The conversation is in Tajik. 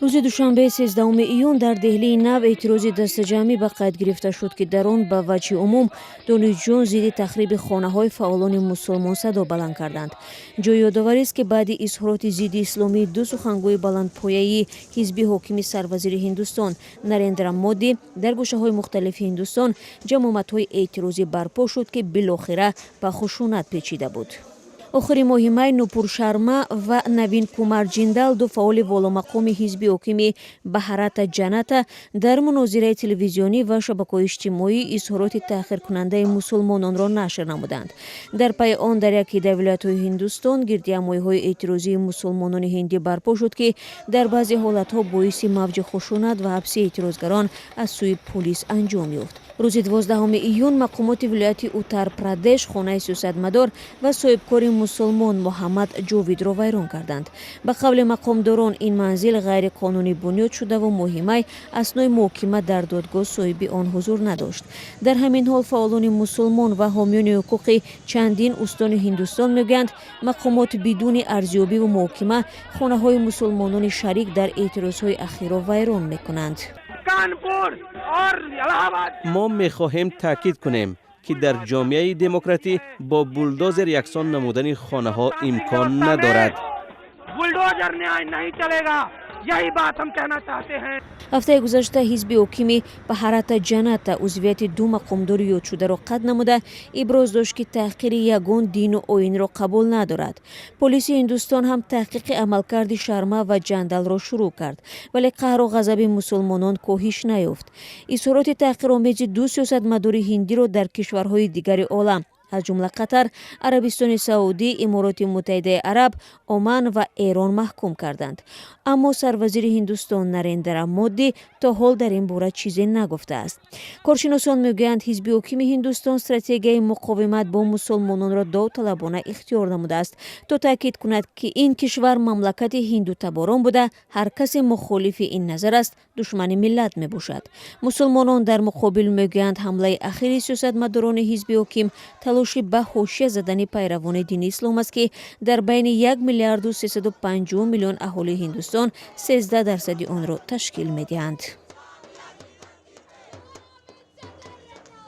рӯзи душанбе 13 июн дар деҳлии нав эътирози дастаҷамъӣ ба қайд гирифта шуд, ки дар он ба ваҷҳи умум донишҷӯён зидди тахриби хонаҳои фаъолони мусулмон садо баланд карданд. ҷои ёдоварист, ки баъди изҳороти зидди исломии ду сухангӯи баландпояи ҳизби ҳокими сарвазири Ҳиндустон Нарендра Модӣ дар гӯшаҳои мухталифи Ҳиндустон ҷамоматҳои эътирозӣ барпо шуд, ки билохира ба хушунат печида буд. охири моҳи май Нупур Шарма ва Навин Кумар Ҷиндал, ду фаъоли воломақоми ҳизби ҳокими Баҳарата Ҷаната, дар мунозираи телевизионӣ ва шабакаҳои иҷтимоӣ изҳороти таҳқиркунандаи мусулмононро нашр намуданд. Дар пайи он дар яке дар вилоятҳои Ҳиндустон гирдиҳамоиҳои эътирозии мусулмонони ҳиндӣ барпо шуд, ки дар баъзе ҳолатҳо боиси мавҷи хушунат ва ҳабси эътирозгарон аз сӯи полис анҷом ёфт. рӯзи 12 июн мақомоти вилояти Уттар-Прадеш хонаи сиёсатмадор ва соҳибкори мусулмон Муҳаммад Ҷовидро вайрон карданд. Ба қавли мақомдорон, ин манзил ғайриқонунӣ бунёд шудаву моҳи май аснои муҳокима дар додгоҳ соҳиби он ҳузур надошт. дар ҳамин ҳол фаъолони мусулмон ва ҳомиёни ҳуқуқи чандин устони Ҳиндустон мегӯянд, мақомот бидуни арзёбиву муҳокима хонаҳои мусулмонони шарик дар эътирозҳои ахирро вайрон мекунанд. мо мехоҳем таъкид кунем, ки дар ҷомеаи демократӣ бо булдозер яксон намудани хонаҳо имкон надорад. ҳафтаи гузашта ҳизби ҳокими Баҳарата Ҷаната узвияти ду мақомдори ёдшударо қатъ намуда, иброз дошт, ки таҳқири ягон дину оинро қабул надорад. полиси Ҳиндустон ҳам таҳқиқи амалкарди Шарма ва Ҷандалро шурӯъ кард, вале қаҳру ғазаби мусулмонон коҳиш наёфт. изҳороти таҳқиромези ду сиёсатмадори ҳиндиро дар кишварҳои дигари олам аз ҷумла Қатар, Арабистони Саудӣ, Имороти Муттаҳидаи Араб, Оман ва Эрон маҳкум карданд. аммо сарвазири Ҳиндустон Нарендра Модӣ то ҳол дар ин бора чизе нагуфтааст. коршиносон мегӯянд, ҳизби ҳокими Ҳиндустон стратегияи муқовимат бо мусулмононро довталабона ихтиёр намудааст, то таъкид кунад, ки ин кишвар мамлакати ҳиндутаборон буда, ҳар касе мухолифи ин назар аст, душмани миллат мебошад. мусулмонон дар муқобил мегӯянд, ҳамлаи ахири сиёсатмадорони ҳизби ҳоким талоши ба ҳошия задани пайравони дини ислом аст, ки дар байни 1 миллиарду 350 миллион аҳолии Ҳиндустон 13% онро ташкил медиҳанд.